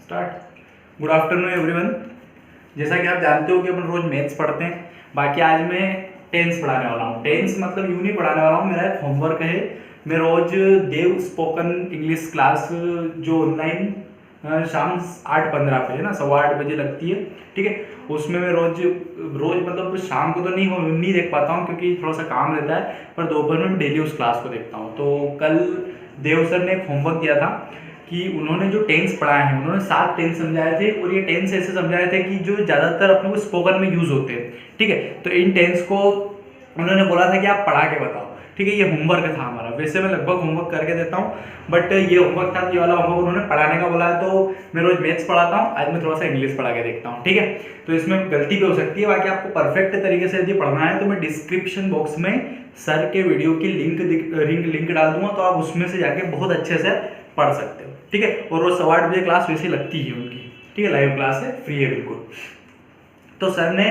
Start. Good afternoon everyone. जैसा कि आप जानते हो कि अपन रोज मैथ्स पढ़ते हैं, बाकी आज मैं टेंस पढ़ाने वाला हूँ। टेंस मतलब यूं नहीं पढ़ाने वाला हूँ, मेरा एक होमवर्क है। मैं रोज देव स्पोकन इंग्लिश क्लास जो ऑनलाइन शाम 8:15 पे है ना, 8:15 लगती है, ठीक है। उसमें मैं रोज मतलब शाम को तो नहीं देख पाता हूँ क्योंकि थोड़ा सा काम रहता है, पर दोपहर में डेली उस क्लास को देखता हूँ। तो कल देव सर ने एक होमवर्क दिया था कि उन्होंने जो टेंस पढ़ाए हैं, उन्होंने 7 टेंस समझाए थे और ये टेंस ऐसे समझाए थे कि जो ज़्यादातर अपने को स्पोकन में यूज़ होते हैं, ठीक है। तो इन टेंस को उन्होंने बोला था कि आप पढ़ा के बताओ, ठीक है। ये होमवर्क था हमारा। वैसे मैं लगभग होमवर्क करके देता हूँ, बट ये होमवर्क था, ये वाला होमवर्क उन्होंने पढ़ाने का बोला है। तो मैं रोज मैथ्स पढ़ाता हूँ, आज मैं थोड़ा सा इंग्लिश पढ़ा के देखता हूँ, ठीक है। तो इसमें गलती भी हो सकती है, बाकी आपको परफेक्ट तरीके से यदि पढ़ना है तो मैं डिस्क्रिप्शन बॉक्स में सर के वीडियो की लिंक डाल दूंगा, तो आप उसमें से जाके बहुत अच्छे से पढ़ सकते हो, ठीक है। और रोज 8:15 क्लास वैसे लगती है उनकी, ठीक है। लाइव क्लास है, फ्री है बिल्कुल। तो सर ने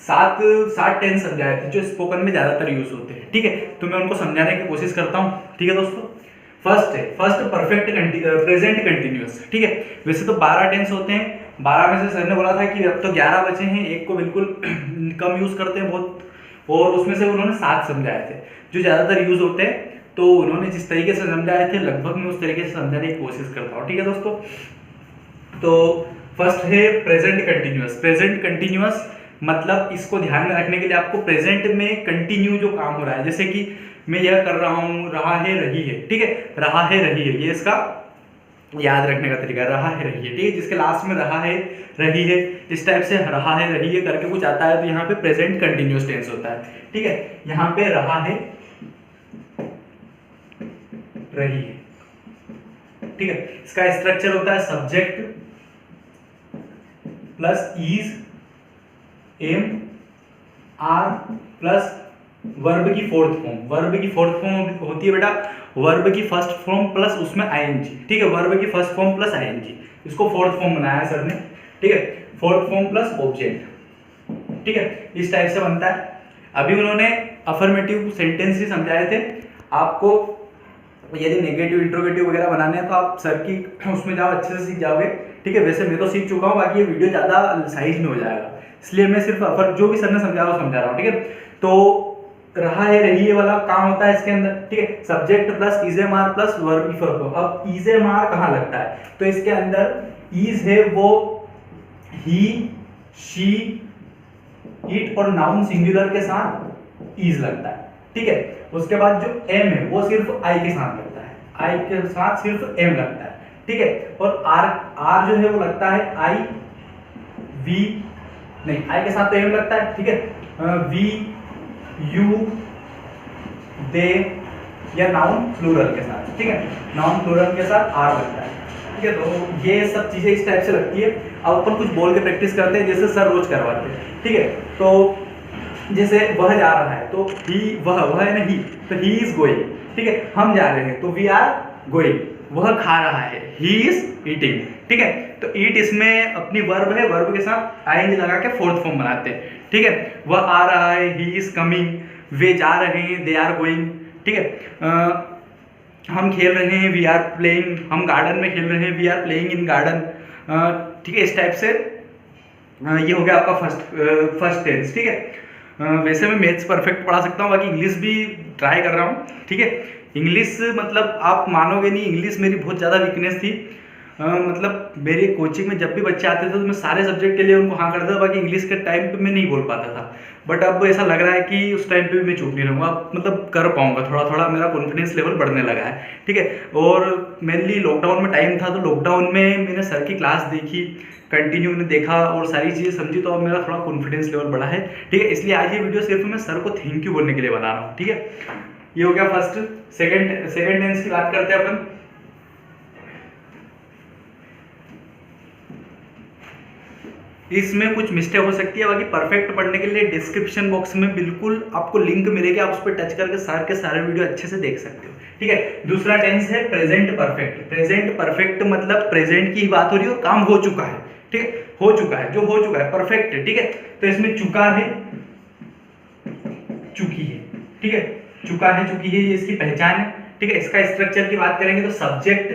7 टेंस समझाए थे जो स्पोकन में ज़्यादातर यूज होते हैं, ठीक है। तो मैं उनको समझाने की कोशिश करता हूँ, ठीक है दोस्तों। फर्स्ट परफेक्ट प्रेजेंट कंटिन्यूअस, ठीक है। वैसे तो 12 टेंस होते हैं, 12 में से सर ने बोला था कि अब तो 11 बचे हैं, एक को बिल्कुल कम यूज करते हैं बहुत, और उसमें से उन्होंने 7 समझाए थे जो ज़्यादातर यूज होते हैं। तो उन्होंने जिस तरीके से समझाए थे लगभग मैं उस तरीके से समझाने की कोशिश करता हूँ, ठीक है दोस्तों। तो फर्स्ट है प्रेजेंट कंटिन्यूअस। प्रेजेंट कंटिन्यूअस मतलब इसको ध्यान में रखने के लिए आपको प्रेजेंट में कंटिन्यू जो काम हो रहा है, जैसे कि मैं यह कर रहा हूँ, रहा है, रही है, ठीक है। रहा है, रही है, ये इसका याद रखने का तरीका, रहा है, रही है, ठीक है। जिसके लास्ट में रहा है, रही है, इस टाइप से रहा है, रही है करके कुछ आता है तो यहाँ पे प्रेजेंट कंटिन्यूअस टेंस होता है, ठीक है। यहाँ पे रहा है, रही है, ठीक है। इसका स्ट्रक्चर होता है subject plus is, am, are plus verb की फोर्थ फॉर्म। वर्ब की फोर्थ फॉर्म होती है बेटा वर्ब की फर्स्ट फॉर्म प्लस उसमें आईएनजी, ठीक है। वर्ब की फर्स्ट फॉर्म प्लस आईएनजी, इसको फोर्थ फॉर्म बनाया है सर ने, ठीक है। फोर्थ फॉर्म प्लस ऑब्जेक्ट, ठीक है, इस टाइप से बनता है। अभी उन्होंने अफर्मेटिव सेंटेंस ही समझाए थे। आपको यदि नेगेटिव इंट्रोगेटिव वगैरह बनाने हैं तो आप सर की उसमें जाओ, अच्छे से सीख जाओगे, ठीक है। वैसे मैं तो सीख चुका हूँ, बाकी ये वीडियो ज़्यादा साइज में हो जाएगा, इसलिए मैं सिर्फ जो भी सर ने समझा वो समझा रहा हूँ, ठीक है। तो रहा है, रही है वाला काम होता है इसके अंदर, ठीक है। Subject plus is am are plus verb की फॉर्म। अब इज एम आर कहाँ लगता है, तो इसके अंदर इज है वो ही, शी, इट और नाउन सिंगुलर के साथ इज लगता है, ठीक है। उसके बाद जो एम है वो सिर्फ आई के साथ लगता है, आई के साथ सिर्फ एम लगता है, ठीक है। और आर जो है वो लगता है आई, वी नहीं, आई के साथ तो एम लगता है, ठीक है। वी, यू, दे या नाउन प्लूरल के साथ, ठीक है। नाउन प्लूरल के साथ आर लगता है, ठीक है। तो ये सब चीजें इस टाइप से लगती है। अब अपन कुछ बोल के प्रैक्टिस करते हैं जैसे सर रोज करवाते हैं, ठीक है। तो जैसे वह जा रहा है तो ही, वह है ना ही, तो ही इज गोइंग, ठीक है। हम जा रहे हैं तो वी आर गोइंग। वह खा रहा है, ही इज ईटिंग, ठीक है। तो ईट इसमें अपनी वर्ब है, वर्ब के साथ आईएनजी लगा के फोर्थ फॉर्म बनाते हैं, ठीक है। वह आ रहा है, ही इज कमिंग। वे जा रहे हैं, दे आर गोइंग, ठीक है। हम खेल रहे हैं, वी आर प्लेइंग। हम गार्डन में खेल रहे हैं, we are playing in garden, ठीक है। इस टाइप से ये हो गया आपका फर्स्ट टेंस, ठीक है। वैसे मैं मैथ्स परफेक्ट पढ़ा सकता हूँ, बाकी इंग्लिश भी ट्राई कर रहा हूँ, ठीक है। इंग्लिश मतलब आप मानोगे नहीं, इंग्लिश मेरी बहुत ज़्यादा वीकनेस थी। मतलब मेरी कोचिंग में जब भी बच्चे आते थे तो मैं सारे सब्जेक्ट के लिए उनको हाँ करता था, बाकी इंग्लिश के टाइम पे मैं नहीं बोल पाता था। बट अब ऐसा लग रहा है कि उस टाइम पे भी मैं चुप नहीं रहूँगा, मतलब कर पाऊंगा। थोड़ा थोड़ा मेरा कॉन्फिडेंस लेवल बढ़ने लगा है, ठीक है। और मेनली लॉकडाउन में टाइम था, तो लॉकडाउन में मैंने सर की क्लास देखी, कंटिन्यू ने देखा और सारी चीज़ें समझी, तो अब मेरा थोड़ा कॉन्फिडेंस लेवल बढ़ा है, ठीक है। इसलिए आज ये वीडियो सिर्फ मैं सर को थैंक यू बोलने के लिए बना रहा हूँ, ठीक है। ये हो गया फर्स्ट। सेकेंड टेंस की बात करते हैं अपन। इसमें कुछ मिस्टेक हो सकती है, बाकी परफेक्ट पढ़ने के लिए डिस्क्रिप्शन बॉक्स में बिल्कुल आपको लिंक मिलेगी, आप उस पर टच करके सारे के सारे वीडियो अच्छे से देख सकते हो, ठीक है। दूसरा टेंस है प्रेजेंट परफेक्ट। प्रेजेंट परफेक्ट मतलब प्रेजेंट की बात हो रही है और काम हो चुका है, ठीक है। हो चुका है, जो हो चुका है परफेक्ट है, ठीक है। तो इसमें चुका है, चुकी है, ठीक है। चुका है, चुकी है, ये इसकी पहचान है, ठीक है। इसका स्ट्रक्चर की बात करेंगे तो subject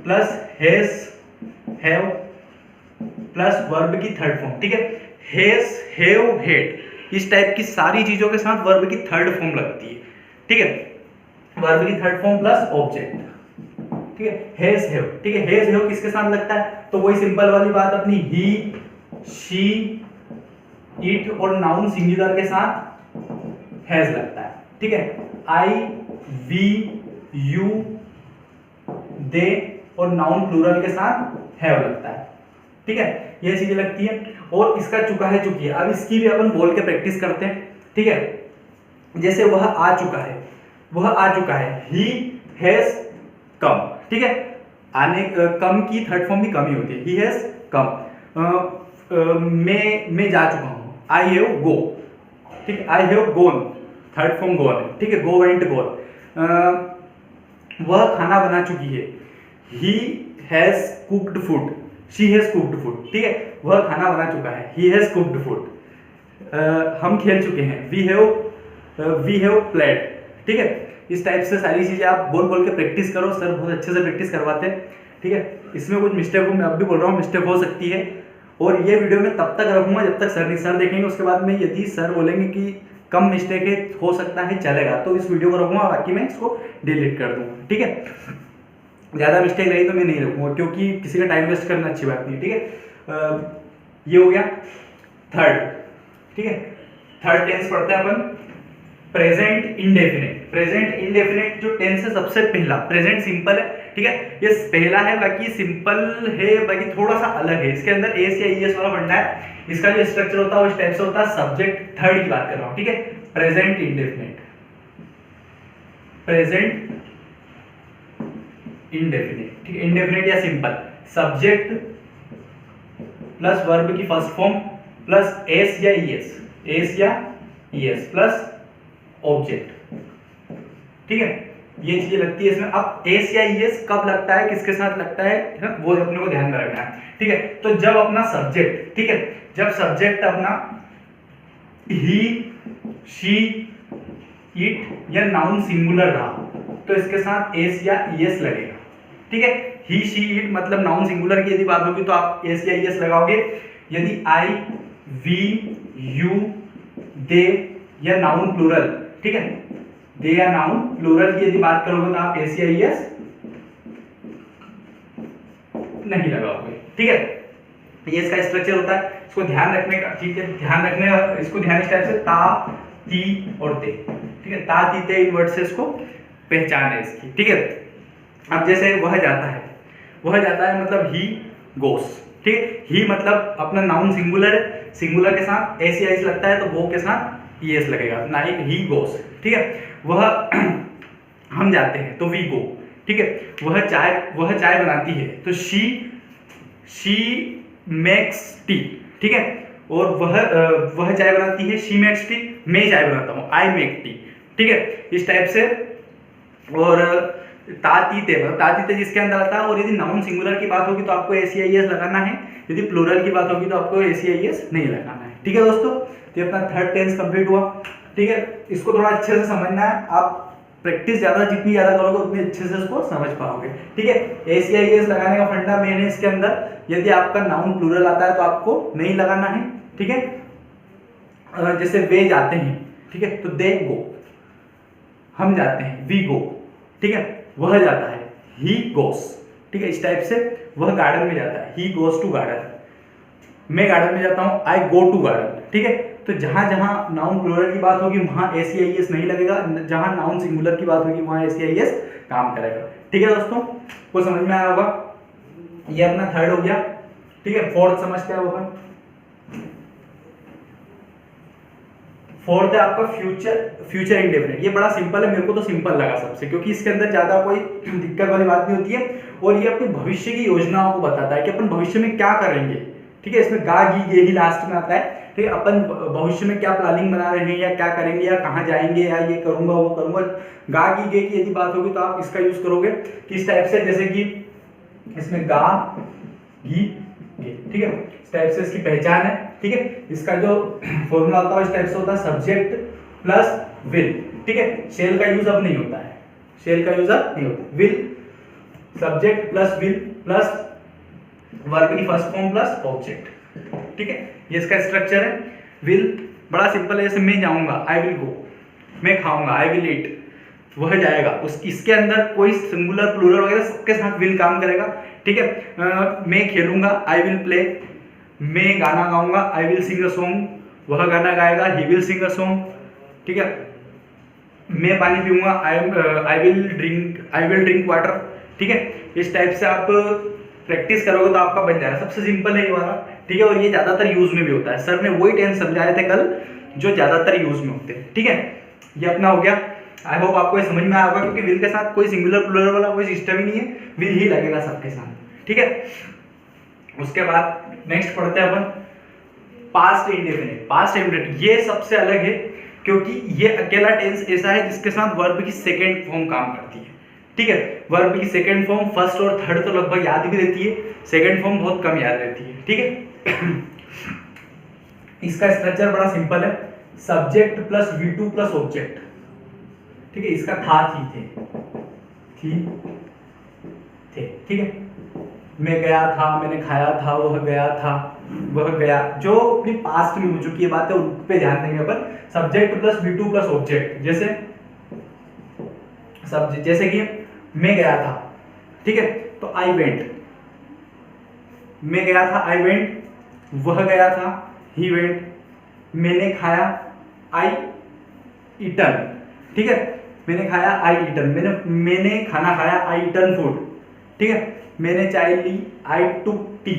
plus has have plus verb की थर्ड फॉर्म, ठीक है। हैज, हैव, हेड, इस टाइप की सारी चीजों के साथ वर्ब की थर्ड फॉर्म लगती है, ठीक है। वर्ब की थर्ड फॉर्म प्लस ऑब्जेक्ट, ठीक है। हैज, हैव, ठीक है। हैज, हैव किसके साथ लगता है? तो वही सिंपल वाली बात अपनी, ही, शी, इट और नाउन सिंगुलर के साथ हैज लगता है, ठीक है। आई, वी, यू, दे और नाउन प्लूरल के साथ हैव लगता है, ठीक है। ये चीजें लगती है। और इसका चुका है, चुकी है। अब इसकी भी अपन बोल के प्रैक्टिस करते हैं, ठीक है। जैसे वह आ चुका है, वह आ चुका है, ही हैज कम, ठीक है। आने कम की थर्ड फॉर्म भी कम ही होती है, ही हैज कम। मैं जा चुका हूं, आई हैव गो, ठीक है। I have gone, third form gone है, ठीक है। Go, went, gone. वह खाना बना चुकी है, he has cooked food, she has cooked food, ठीक है। वह खाना बना चुका है, ही हैज कुक्ड फूड। हम खेल चुके हैं, वी हैव प्लेड, ठीक है। इस टाइप से सारी चीजें आप बोल बोल के प्रैक्टिस करो, सर बहुत अच्छे से प्रैक्टिस करवाते हैं, ठीक है। इसमें कुछ मिस्टेक हो, मैं अब भी बोल रहा हूँ, मिस्टेक हो सकती है। और ये वीडियो मैं तब तक रखूंगा जब तक सर देखेंगे। उसके बाद में यदि सर बोलेंगे कि कम मिस्टेक है, हो सकता है, चलेगा, तो इस वीडियो को रखूंगा, बाकी मैं इसको डिलीट कर दूंगा, ठीक है। ज़्यादा मिस्टेक रही तो मैं नहीं रखूंगा, क्योंकि किसी का टाइम वेस्ट करना अच्छी बात नहीं, ठीक है। ये हो गया थर्ड, ठीक है। थर्ड टेंस पढ़ते हैं अपन, प्रेजेंट इंडेफिनिट। प्रेजेंट इंडेफिनिट जो टेंस है सबसे पहला, प्रेजेंट सिंपल है, ठीक है। ये पहला है, बाकी सिंपल है, बाकी थोड़ा सा अलग है। इसके अंदर एस या ईएस वाला फंडा है। इसका जो स्ट्रक्चर होता है वो इस टाइप से होता है। सब्जेक्ट थर्ड की बात कर रहा हूं, ठीक है। प्रेजेंट इंडेफिनिट, प्रेजेंट इंडेफिनिट, ठीक है। इंडेफिनिट या सिंपल, सब्जेक्ट प्लस वर्ब की फर्स्ट फॉर्म प्लस एस या ईएस, एस या ईएस प्लस ऑब्जेक्ट, ठीक है। ये चीजें लगती है इसमें। अब एस या ईएस कब लगता है, किसके साथ लगता है, वो अपने को ध्यान में रखना है, ठीक है। तो जब अपना सब्जेक्ट, ठीक है, जब सब्जेक्ट अपना ही, शी, इट या नाउन सिंगुलर रहा तो इसके साथ एस या ईएस लगेगा, ठीक है। ही, शी, इट मतलब नाउन सिंगुलर की यदि बात होगी तो आप एस या ईएस लगाओगे। यदि आई, वी, यू, दे या नाउन प्लूरल, ठीक है, दे या नाउन प्लूरल की यदि बात करोगे तो आप एस या ईएस नहीं लगाओगे, ठीक है। ये इसका स्ट्रक्चर होता है, इसको ध्यान रखने का, ठीक है। ध्यान रखने, इसको ध्यान इस टाइप से, ता, ती और ते, ठीक है। ता, ती, ते इन वर्ड से इसको पहचान है इसकी, ठीक है। अब जैसे वह जाता है, वह जाता है मतलब ही गोस, ठीक है। ही मतलब अपना नाउन सिंगुलर है, सिंगुलर के साथ एस या एस लगता है तो वो के साथ ईएस लगेगा, ना ही गोस, ठीक है। वह हम जाते हैं तो वी गो, ठीक है। वह चाय बनाती है तो शी मेक्स टी, ठीक है। और वह चाय बनाती है, शी मेक्स टी, मैं चाय बनाता हूँ, आई मेक टी, ठीक है। इस टाइप से। और तातीते, मतलब तातीते जिसके अंदर आता है। और यदि नाउन सिंगुलर की बात होगी तो आपको एस या ईएस लगाना है, यदि प्लूरल की बात होगी तो आपको एस या ईएस नहीं लगाना है, ठीक है दोस्तों। तो अपना थर्ड टेंस कंप्लीट हुआ, ठीक है। इसको थोड़ा अच्छे से समझना है, आप प्रैक्टिस जितनी ज्यादा करोगे उतनी अच्छे से इसको समझ पाओगे, ठीक है। एस या ईएस लगाने का फंडा मेन है इसके अंदर। यदि आपका नाउन प्लूरल आता है तो आपको नहीं लगाना है, ठीक है। जैसे वे जाते हैं, ठीक है, तो दे गो। हम जाते हैं, वी गो, ठीक है। वह जाता है, ही गोस, ठीक है। इस टाइप से। वह गार्डन में जाता है, ही गोस टू गार्डन। मैं गार्डन में जाता हूँ, आई गो टू गार्डन, ठीक है। तो जहां जहां नाउन प्लूरल की बात होगी वहां एस या ईएस नहीं लगेगा, जहां नाउन सिंगुलर की बात होगी वहां एस या ईएस काम करेगा, ठीक है दोस्तों। को समझ में आया होगा। ये अपना थर्ड हो गया, ठीक है। फोर्थ समझते हैं अपन। फोर्थ है आपका फ्यूचर इंडेफिनिट। ये बड़ा सिंपल है, मेरे को तो सिंपल लगा सबसे, क्योंकि इसके अंदर ज्यादा कोई दिक्कत वाली बात नहीं होती है। और ये अपनी भविष्य की योजनाओं को बताता है कि अपन भविष्य में क्या करेंगे, ठीक है। इसमें गा, गी, गे ही लास्ट में आता है, ठीक है। अपन भविष्य में क्या प्लानिंग बना रहे हैं, या क्या करेंगे, या कहाँ जाएंगे, या ये करूंगा वो करूंगा। गा, गी, गे की यदि बात होगी तो आप इसका यूज करोगे किस टाइप से, जैसे कि इसमें गा, गी, गे, ठीक है। इस टाइप से इसकी पहचान है, ठीक है। इसका जो फॉर्मूला होता है इस टाइप से होता है, सब्जेक्ट प्लस विल, ठीक है। शेल का यूज अब नहीं होता है, शेल का यूज अब नहीं होता। Will, subject plus will plus verb की फर्स्ट फॉर्म प्लस ऑब्जेक्ट, ठीक है, ये इसका स्ट्रक्चर है। विल बड़ा सिंपल है, जैसे मैं जाऊंगा आई विल गो, मैं खाऊंगा आई विल ईट, वह जाएगा, उस इसके अंदर कोई सिंगुलर प्लूरल वगैरह सबके साथ विल काम करेगा, ठीक है। मैं खेलूंगा आई विल प्ले, मैं गाना गाऊंगा I will sing a song, वह गाना गाएगा he will sing a song, ठीक है। मैं पानी पीऊंगा आई विल ड्रिंक वाटर, ठीक है। इस टाइप से आप प्रैक्टिस करोगे तो आपका बन जाएगा। सबसे सिंपल है ये वाला, ठीक है, और ये ज़्यादातर यूज में भी होता है। सर ने वही टेंस समझाए थे कल जो ज़्यादातर यूज में होते हैं, ठीक है। ये अपना हो गया। आई होप आपको ये समझ में आया होगा, क्योंकि विल के साथ कोई सिंगुलर प्लूरल वाला कोई सिस्टम ही नहीं है, विल ही लगेगा सबके साथ, ठीक है। उसके बाद नेक्स्ट पढ़ते हैं अपन पास्ट इंडेफिनिट। पास्ट इंडेफिनिट ये सबसे अलग है, क्योंकि ये अकेला टेंस ऐसा है जिसके साथ वर्ब की सेकेंड फॉर्म काम करती है, ठीक है। वर्ब की सेकेंड फॉर्म फर्स्ट और थर्ड तो लगभग याद भी रहती है, सेकेंड फॉर्म बहुत कम याद रहती है, ठीक है। इसका स्ट्रक्चर बड़ा सिंपल है, subject plus V2 plus object, ठीक है। इसका था थी थे, ठीक है। मैं गया था, मैंने खाया था, वह गया था, वह गया, जो अपनी पास्ट में हो चुकी है बातें उन पे ध्यान देंगे अपन। Subject plus V2 plus object, जैसे कि मैं गया था, ठीक है, तो आई वेंट, मैं गया था आई वेंट, वह गया था ही वेंट, मैंने खाया आई ईटन, ठीक है, मैंने खाया आई ईटन, मैंने खाना खाया आई ईटन फूड, ठीक है। मैंने चाय ली आई टुक टी,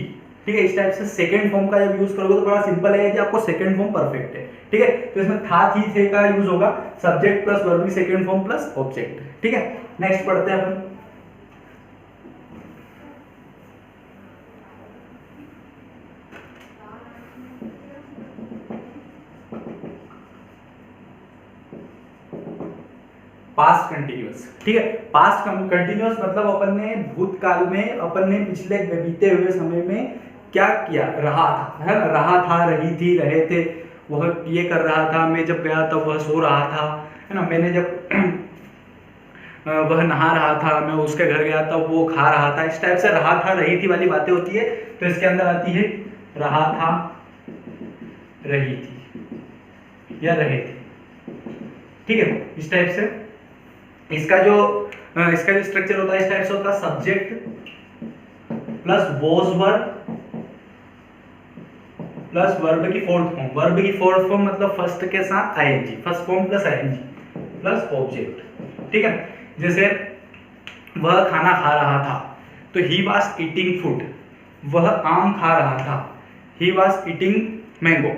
ठीक है। इस टाइप से सेकंड फॉर्म का जब यूज करोगे तो बड़ा सिंपल है, यदि आपको सेकंड फॉर्म परफेक्ट है, ठीक है। तो इसमें था थी थे का यूज होगा, सब्जेक्ट प्लस वर्ब की सेकंड फॉर्म प्लस ऑब्जेक्ट, ठीक है। नेक्स्ट पढ़ते हैं अपन पास्ट कंटिन्यूअस, ठीक है। पास्ट कंटिन्यूअस मतलब अपन ने भूतकाल में, अपन ने पिछले बीते हुए समय में क्या किया, रहा था, है ना, रहा था, रही थी, रहे थे, वह ये कर रहा था, मैं जब गया तब वह सो रहा था, है ना, मैंने जब वह नहा रहा था, मैं उसके घर गया तब वो खा रहा था। इस टाइप से रहा था रही थी वाली बातें होती है, तो इसके अंदर आती है रहा था, रही थी या रहे थे, ठीक है। इस टाइप से इसका जो स्ट्रक्चर होता है इस टाइप से होता है, subject plus was verb plus verb की फोर्थ फॉर्म। वर्ब की फोर्थ फॉर्म मतलब फर्स्ट के साथ ING, first form plus ING plus object, ठीक है। जैसे वह खाना खा रहा था, तो ही वाज ईटिंग फूड, वह आम खा रहा था, ही वाज ईटिंग मैंगो,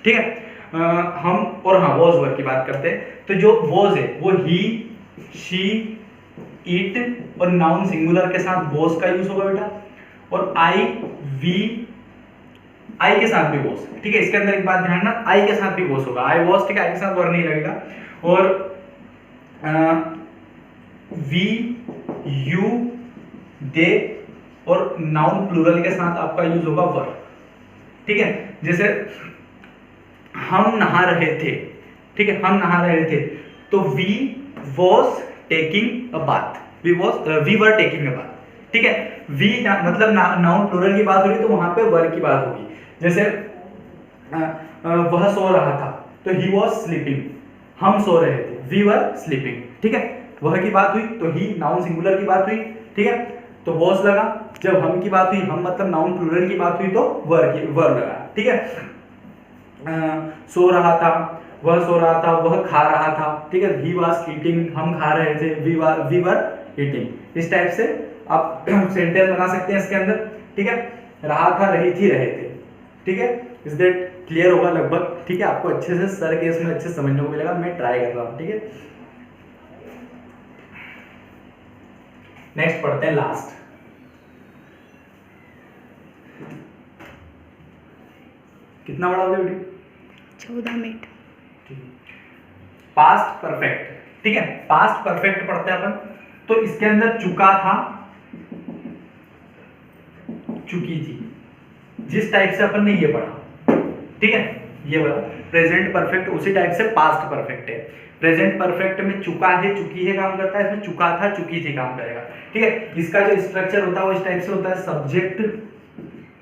ठीक है। हम और हाँ वॉज वर्ब की बात करते हैं, तो जो वॉज है वो ही, शी, इट और नाउन सिंगुलर के साथ वॉज का यूज होगा बेटा, और आई, वी, आई के साथ भी वॉज, ठीक है। इसके अंदर एक बात ध्यान रखना, आई के साथ भी वॉज होगा, आई वॉज, ठीक है, आई के साथ वर नहीं लगेगा। और वी, यू, दे और नाउन प्लूरल के साथ आपका यूज होगा वर, ठीक है। जैसे हम नहा रहे थे, ठीक है, हम नहा रहे थे, तो we was taking a bath, we were taking a bath, ठीक है। वी मतलब नाउन प्लूरल की बात हो रही तो वहां पे वर की बात होगी। जैसे वह सो रहा था, तो ही वॉज स्लीपिंग, हम सो रहे थे, वी वर स्लीपिंग, ठीक है। वह की बात हुई तो ही नाउन सिंगुलर की बात हुई, ठीक है, तो वॉज लगा। जब हम की बात हुई, हम मतलब नाउन प्लूरल की बात हुई तो वर लगा, ठीक है। सो रहा था, वह सो रहा था, वह खा रहा था, ठीक है, ही वाज ईटिंग, हम खा रहे थे, वी वर ईटिंग। इस टाइप से आप सेंटेंस बना सकते हैं इसके अंदर, ठीक है। रहा था, रही थी, रहे थे, ठीक है। इज दैट क्लियर होगा लगभग, ठीक है। आपको अच्छे से सर के इसमें अच्छे समझने को मिलेगा, मैं ट्राई कर रहा हूँ, ठीक है। नेक्स्ट पढ़ते हैं लास्ट, कितना बड़ा हो गया वीडियो? 14 मिनट। पास्ट परफेक्ट, ठीक है, पास्ट परफेक्ट पढ़ते हैं अपन। तो इसके अंदर चुका था, चुकी थी, जिस टाइप से अपन ने ये पढ़ा, ठीक है, ये वाला प्रेजेंट परफेक्ट उसी टाइप से पास्ट परफेक्ट है। प्रेजेंट परफेक्ट में चुका है, चुकी है काम करता है, इसमें चुका था, चुकी थी काम करेगा, ठीक है। इसका जो स्ट्रक्चर होता है वो इस टाइप से होता है, सब्जेक्ट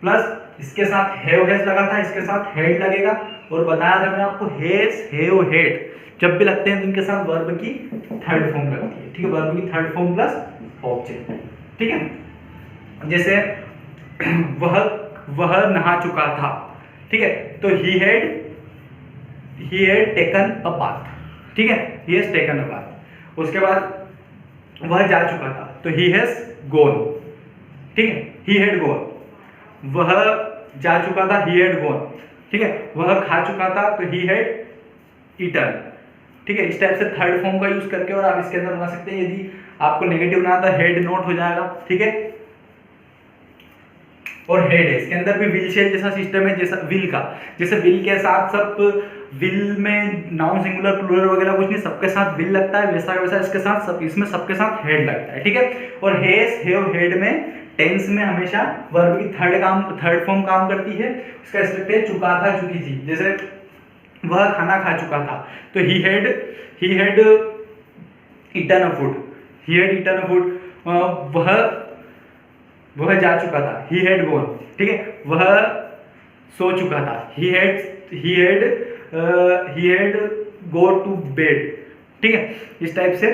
प्लस इसके साथ हैव हैज लगा था, इसके साथ हेड लगेगा, और बताया था मैंने आपको हैज हैव हेड जब भी लगते हैं तो इनके साथ वर्ब की थर्ड फॉर्म लगती है, ठीक है, वर्ब की थर्ड फॉर्म प्लस ऑब्जेक्ट, ठीक है। जैसे वह नहा चुका था, ठीक है, तो he had taken a bath, ठीक है, he has taken a bath. उसके बाद वह जा चुका था, तो ही हैज गॉन, ठीक है, ही हैड गॉन। वह जा चुका था, ही हैड गॉन, ठीक है, वह खा चुका था, तो ही हैड ईटन, ठीक है। इस टाइप से थर्ड फॉर्म का यूज करके और आप इसके अंदर बना सकते हैं। यदि आपको नेगेटिव ना आता, हेड नोट हो जाएगा, ठीक है। और हेड है, इसके अंदर भी विल शेल जैसा सिस्टम है, जैसा विल का, जैसे विल के साथ सब विल में नाउन सिंगुलर प्लूरल वगैरह कुछ नहीं, सबके साथ विल लगता है, वैसा वैसा इसके साथ सब, इसमें सबके साथ हेड लगता है, ठीक है। और हैज हैव हेड में टेंस में हमेशा वर्ब की थर्ड फॉर्म काम करती है। इसका रिस्पेक्ट है चुका था, चुकी थी। जैसे वह खाना खा चुका था, तो he had eaten a food, he had eaten a food. वह जा चुका था, ही हैड गॉन, ठीक है, वह सो चुका था, he had go to bed, ठीक है, इस टाइप से।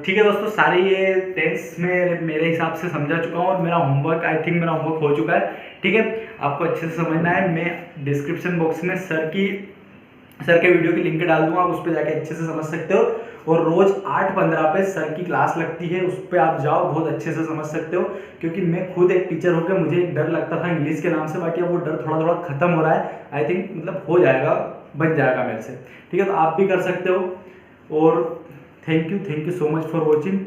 ठीक है दोस्तों, सारे ये टेंस में मेरे हिसाब से समझा चुका हूँ, और मेरा होमवर्क आई थिंक मेरा होमवर्क हो चुका है, ठीक है। आपको अच्छे से समझना है, मैं डिस्क्रिप्शन बॉक्स में सर के वीडियो की लिंक डाल दूंगा, आप उस पर जाके अच्छे से समझ सकते हो। और रोज 8:15 पे सर की क्लास लगती है, उस पर आप जाओ, बहुत अच्छे से समझ सकते हो। क्योंकि मैं खुद एक टीचर होकर मुझे एक डर लगता था इंग्लिश के नाम से, बाकी अब वो डर थोड़ा थोड़ा खत्म हो रहा है, आई थिंक मतलब हो जाएगा, बन जाएगा मेरे से, ठीक है। तो आप भी कर सकते हो। और thank you so much for watching.